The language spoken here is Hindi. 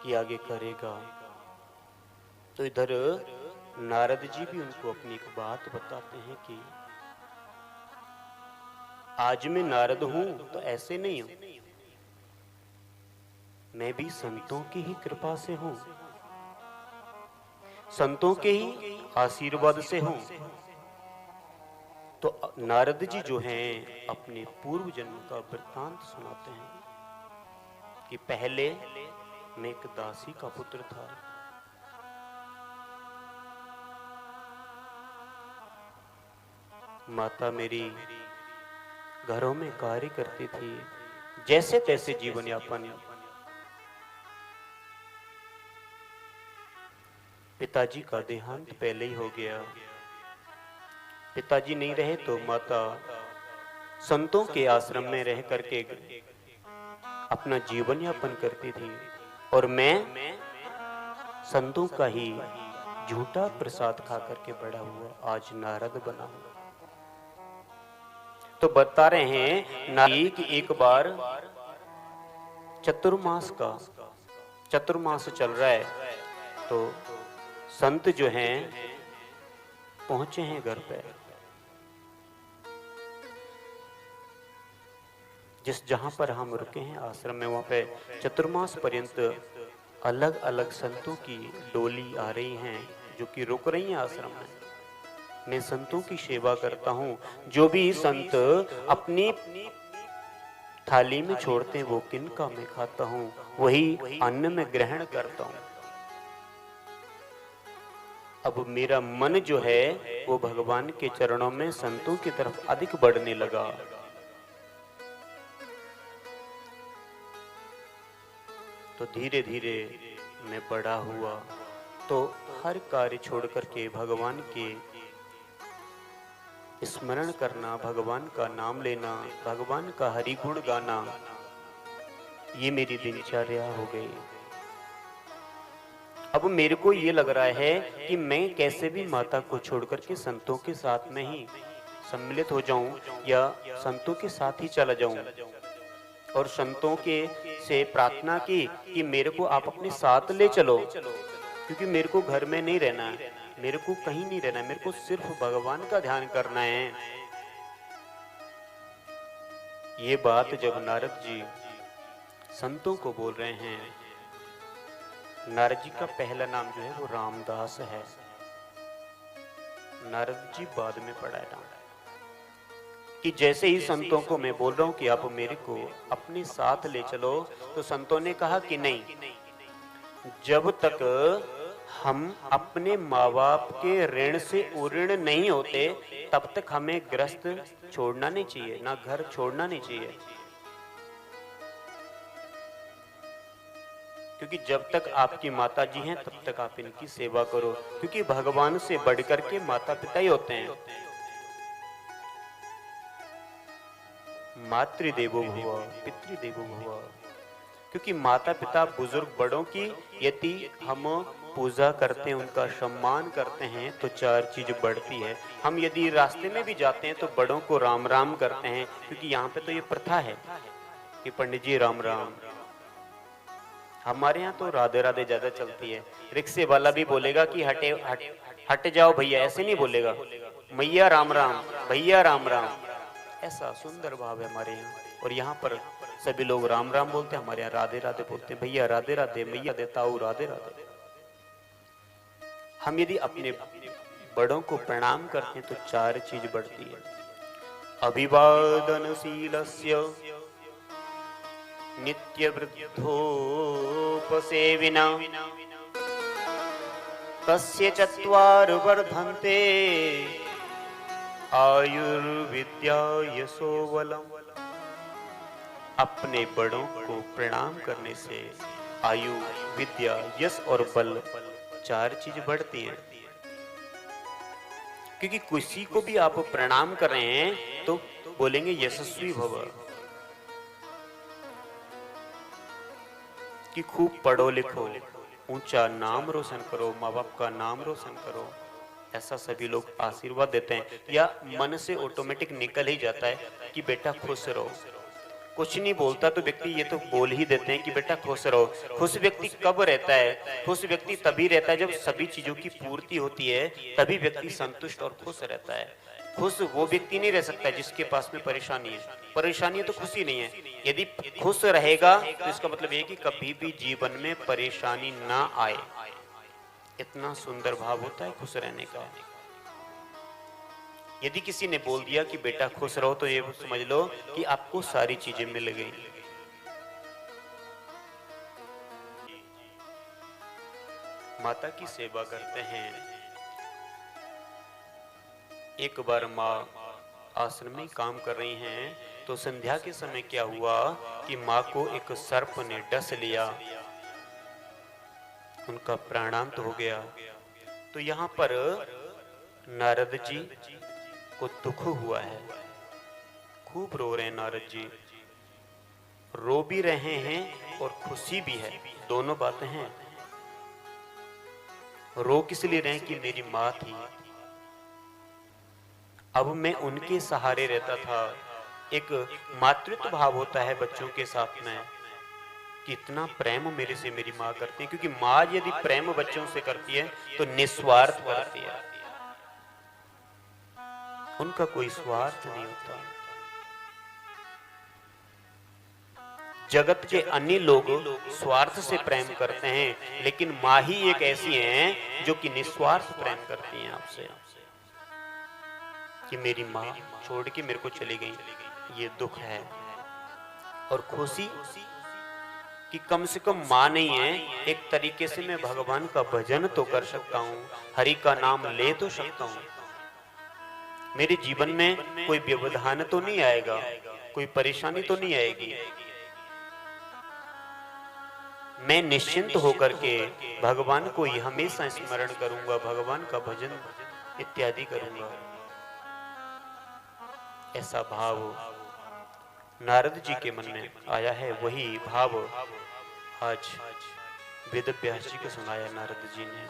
कि आगे करेगा। तो इधर नारद जी भी उनको अपनी एक बात बताते हैं कि आज मैं नारद हूं तो ऐसे नहीं हूं, मैं भी संतों की ही कृपा से हूं, संतों के ही आशीर्वाद से हूं। तो नारद जी जो हैं अपने पूर्व जन्म का वृत्तांत सुनाते हैं कि पहले मैं एक दासी का पुत्र था। माता मेरी घरों में कार्य करती थी, जैसे तैसे जीवन यापन। पिताजी का देहांत पहले ही हो गया। पिताजी नहीं रहे तो माता संतों के आश्रम में रह करके अपना जीवन यापन करती थी, और मैं संतों का ही झूठा प्रसाद खा करके बड़ा हुआ, आज नारद बना हुआ। तो बता रहे हैं नारद कि एक बार चतुर्मास चल रहा है, तो संत जो हैं पहुंचे हैं घर पे, जहां पर हम रुके हैं आश्रम में, वहां पे चतुर्मास पर्यंत अलग अलग संतों की डोली आ रही हैं जो कि रुक रही हैं आश्रम में। मैं संतों की सेवा करता हूं, जो भी संत अपनी थाली में छोड़ते हैं वो किनका मैं खाता हूं, वही अन्न में ग्रहण करता हूं। अब मेरा मन जो है वो भगवान के चरणों में संतों की तरफ अधिक बढ़ने लगा। तो धीरे धीरे मैं बड़ा हुआ, तो हर कार्य छोड़ करके भगवान के स्मरण करना, भगवान का नाम लेना, भगवान का हरि गुण गाना, ये मेरी दिनचर्या हो गई। अब मेरे को ये लग रहा है कि मैं कैसे भी माता को छोड़ करके संतों के साथ में ही सम्मिलित हो जाऊं, या संतों के साथ ही चला जाऊं, और संतों के से प्रार्थना की कि मेरे को आप अपने साथ ले चलो, क्योंकि मेरे को घर में नहीं रहना है, मेरे को कहीं नहीं रहना है, मेरे को सिर्फ भगवान का ध्यान करना है। ये बात जब नारद जी संतों को बोल रहे हैं, नारद जी का पहला नाम जो है वो रामदास है। नारद जी बाद में पढ़ा है नाम, कि जैसे ही संतों को मैं बोल रहा हूं कि आप मेरे को अपने साथ ले चलो, तो संतों ने कहा कि नहीं, जब तक हम अपने माँ बाप के ऋण से उऋण नहीं होते तब तक हमें ग्रस्त छोड़ना नहीं चाहिए, ना घर छोड़ना नहीं चाहिए। क्योंकि जब तक आपकी माता जी हैं तब तक आप इनकी सेवा करो, क्योंकि भगवान से बढ़कर के माता पिता ही होते हैं। मातृदेवो भव पितृदेवो भव, क्योंकि माता पिता बुजुर्ग बड़ों की यदि हम पूजा करते हैं, उनका सम्मान करते हैं, तो चार चीज बढ़ती है। हम यदि रास्ते में भी जाते हैं तो बड़ों को राम राम करते हैं, क्योंकि यहाँ पे तो ये प्रथा है कि पंडित जी राम राम। हमारे यहाँ तो राधे राधे ज्यादा चलती है। रिक्शे वाला भी बोलेगा कि हट जाओ भैया, ऐसे नहीं बोलेगा, मैया राम राम, भैया राम राम, ऐसा सुंदर भाव है हमारे यहाँ। और यहाँ पर सभी लोग राम राम बोलते हैं, हमारे यहाँ राधे राधे बोलते हैं, भैया राधे राधे, मैया देताऊ राधे राधे। हम यदि अपने बड़ों को प्रणाम करते हैं तो चार चीज बढ़ती है। अभिवादनशीलस्य नित्य वृद्धोपसेविना तस्य चत्वार वर्धन्ते आयुर्विद्या यशोबलम। अपने बड़ों को प्रणाम करने से आयु, विद्या, यश और बल चार चीज बढ़ती हैं। क्योंकि किसी को भी आप प्रणाम कर रहे हैं तो बोलेंगे यशस्वी भव, कि खूब पढ़ो लिखो, ऊंचा नाम रोशन करो, माँ बाप का नाम रोशन करो, ऐसा सभी लोग आशीर्वाद देते हैं। या मन से ऑटोमेटिक निकल ही जाता है कि बेटा खुश रहो। कुछ नहीं बोलता तो व्यक्ति ये तो बोल ही देते हैं कि बेटा खुश रहो। खुश व्यक्ति कब रहता है? खुश व्यक्ति तभी रहता है जब सभी चीजों की पूर्ति होती है, तभी व्यक्ति संतुष्ट और खुश रहता है। खुश वो व्यक्ति नहीं रह सकता जिसके पास में परेशानी है। परेशानी है तो खुशी नहीं है। यदि खुश रहेगा तो इसका मतलब ये है कि कभी भी जीवन में परेशानी ना आए। इतना सुंदर भाव होता है खुश रहने का। यदि किसी ने बोल दिया कि बेटा खुश रहो तो ये समझ लो कि आपको सारी चीजें मिल गई। माता की सेवा करते हैं। एक बार माँ आश्रम में काम कर रही हैं तो संध्या के समय क्या हुआ कि माँ को एक सर्प ने डस लिया, उनका प्राणांत हो गया। तो यहाँ पर नारद जी को दुख हुआ है, खूब रो रहे हैं नारद जी। रो भी रहे हैं और खुशी भी है, दोनों बातें हैं। रो किस लिए रहे हैं कि मेरी माँ थी, अब मैं उनके सहारे रहता था। एक मातृत्व भाव होता है बच्चों के साथ में, कितना प्रेम मेरे से मेरी माँ करती है। क्योंकि माँ यदि प्रेम बच्चों से करती है तो निस्वार्थ करती है, उनका कोई स्वार्थ नहीं होता। जगत के अन्य लोग स्वार्थ से प्रेम करते हैं, लेकिन माँ ही एक ऐसी हैं जो कि निस्वार्थ प्रेम करती हैं आपसे। कि मेरी माँ छोड़ के मेरे को चली गई, ये दुख है। और खुशी कि कम से कम माँ नहीं है, एक तरीके से मैं भगवान का भजन तो कर सकता हूँ, हरि का नाम ले तो सकता हूँ। मेरे जीवन में कोई व्यवधान तो नहीं आएगा, कोई परेशानी तो नहीं आएगी। मैं निश्चिंत होकर के भगवान को ही हमेशा स्मरण करूंगा, भगवान का भजन इत्यादि करूंगा। ऐसा भाव नारद जी के मन में आया है, वही भाव आज वेद व्यास जी को सुनाया नारद जी ने।